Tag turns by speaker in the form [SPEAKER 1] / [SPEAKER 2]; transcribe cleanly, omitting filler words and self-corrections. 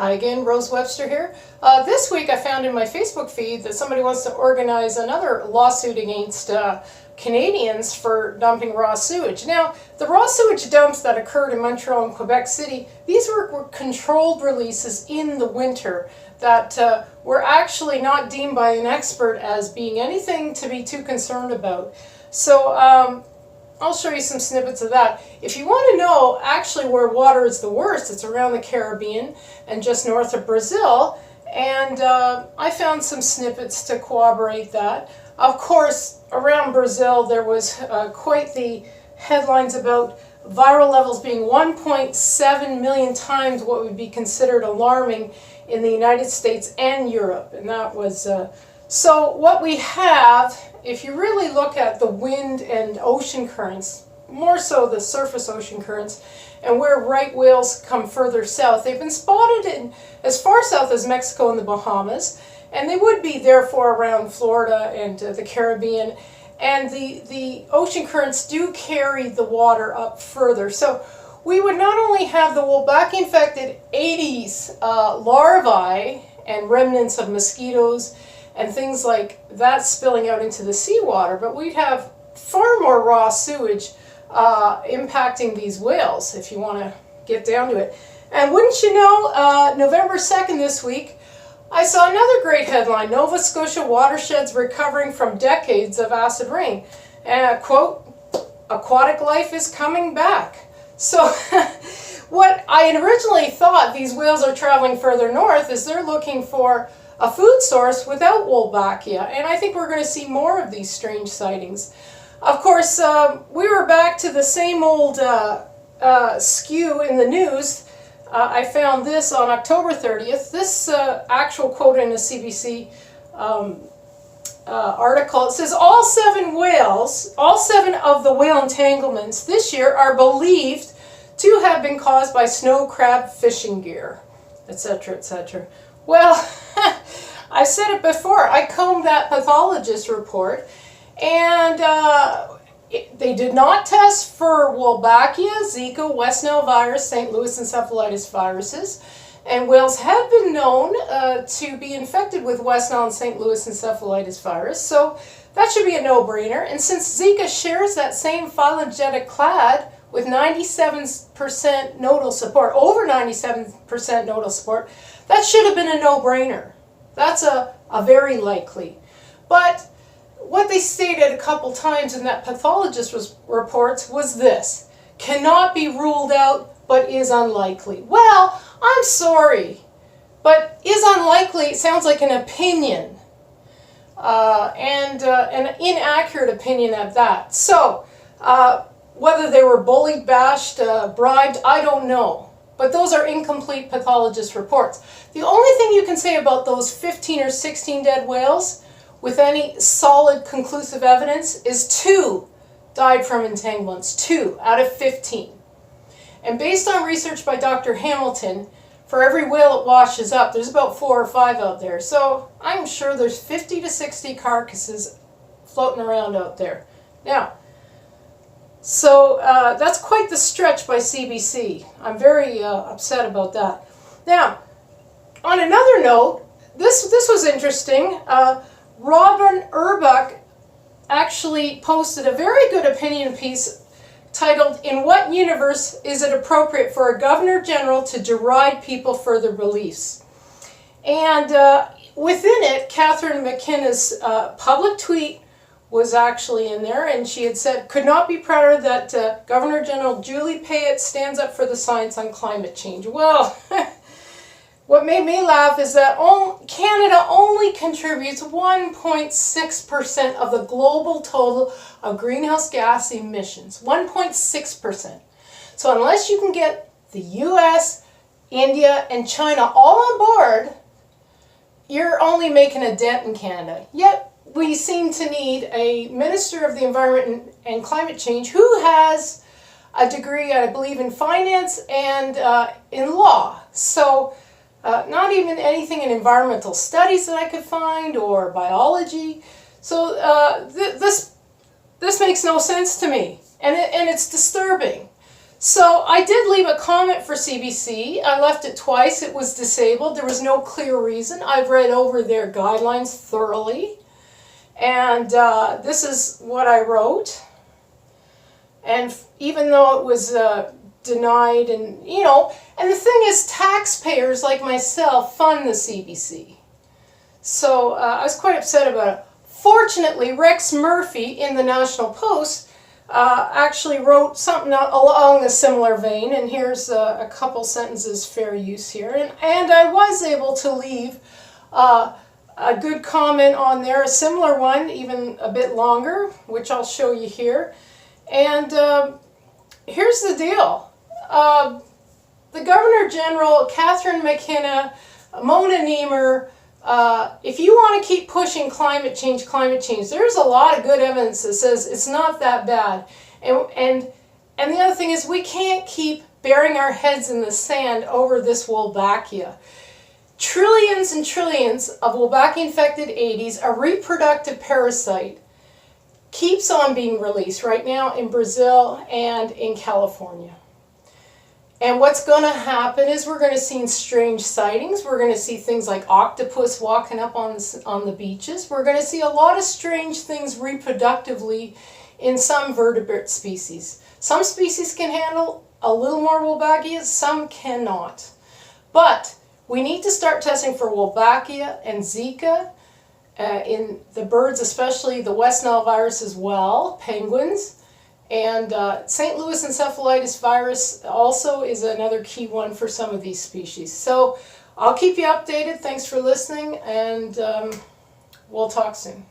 [SPEAKER 1] Hi again, Rose Webster here. This week I found in my Facebook feed that somebody wants to organize another lawsuit against Canadians for dumping raw sewage. Now, the raw sewage dumps that occurred in Montreal and Quebec City, these were controlled releases in the winter that were actually not deemed by an expert as being anything to be too concerned about. So I'll show you some snippets of that. If you want to know actually where water is the worst, it's around the Caribbean and just north of Brazil. And I found some snippets to corroborate that. Of course, around Brazil there was quite the headlines about viral levels being 1.7 million times what would be considered alarming in the United States and Europe. And that was, so what we have, if you really look at the wind and ocean currents, more so the surface ocean currents, and where right whales come further south, they've been spotted in as far south as Mexico and the Bahamas, and they would be therefore around Florida and the Caribbean, and the ocean currents do carry the water up further. So we would not only have the Wolbachia-infected Aedes larvae and remnants of mosquitoes and things like that spilling out into the seawater, but we'd have far more raw sewage impacting these whales, if you want to get down to it. And wouldn't you know, November 2nd this week, I saw another great headline: Nova Scotia watersheds recovering from decades of acid rain. And quote, aquatic life is coming back. So what I originally thought, these whales are traveling further north, is they're looking for a food source without Wolbachia, and I think we're going to see more of these strange sightings. Of course, we were back to the same old skew in the news. I found this on October 30th. This actual quote in a CBC article. It says all seven of the whale entanglements this year are believed to have been caused by snow crab fishing gear, etc., etc. Well, I said it before, I combed that pathologist report, and they did not test for Wolbachia, Zika, West Nile virus, St. Louis encephalitis viruses, and whales have been known to be infected with West Nile and St. Louis encephalitis virus, so that should be a no-brainer. And since Zika shares that same phylogenetic clade with 97% nodal support, over 97% nodal support, that should have been a no-brainer. That's a very likely. But what they stated a couple times in that pathologist reports was this: cannot be ruled out, but is unlikely. Well, I'm sorry, but is unlikely sounds like an opinion, and an inaccurate opinion at that. So, whether they were bullied, bashed, bribed, I don't know. But those are incomplete pathologist reports. The only thing you can say about those 15 or 16 dead whales with any solid conclusive evidence is 2 died from entanglements, 2 out of 15. And based on research by Dr. Hamilton, for every whale it washes up, there's about 4 or 5 out there. So I'm sure there's 50 to 60 carcasses floating around out there. Now, so that's quite the stretch by CBC. I'm very upset about that. Now, on another note, this was interesting. Robin Urbuck actually posted a very good opinion piece titled, "In What Universe Is It Appropriate for a Governor General to Deride People for Their Beliefs?" And within it, Catherine McKenna's public tweet was actually in there, and she had said, "Could not be prouder that Governor General Julie Payette stands up for the science on climate change." Well, what made me laugh is that Canada only contributes 1.6% of the global total of greenhouse gas emissions. 1.6%. So unless you can get the US, India, and China all on board, you're only making a dent in Canada. Yet, we seem to need a Minister of the Environment and Climate Change who has a degree, I believe, in finance and in law. So not even anything in environmental studies that I could find or biology. So this makes no sense to me, and it's disturbing. So I did leave a comment for CBC. I left it twice. It was disabled. There was no clear reason. I've read over their guidelines thoroughly. And this is what I wrote. And even though it was denied, and and the thing is, taxpayers like myself fund the CBC. So I was quite upset about it. Fortunately, Rex Murphy in the National Post actually wrote something along a similar vein, and here's a couple sentences fair use here. And I was able to leave a good comment on there, a similar one, even a bit longer, which I'll show you here. And here's the deal. The Governor General, Catherine McKenna, Mona Nemer, if you want to keep pushing climate change, there's a lot of good evidence that says it's not that bad. And the other thing is, we can't keep burying our heads in the sand over this Wolbachia. Trillions and trillions of Wolbachia-infected Aedes, a reproductive parasite, keeps on being released right now in Brazil and in California. And what's going to happen is we're going to see strange sightings. We're going to see things like octopus walking up on the beaches. We're going to see a lot of strange things reproductively in some vertebrate species. Some species can handle a little more Wolbachia, some cannot. But we need to start testing for Wolbachia and Zika in the birds, especially the West Nile virus as well, penguins. And St. Louis encephalitis virus also is another key one for some of these species. So I'll keep you updated. Thanks for listening, and we'll talk soon.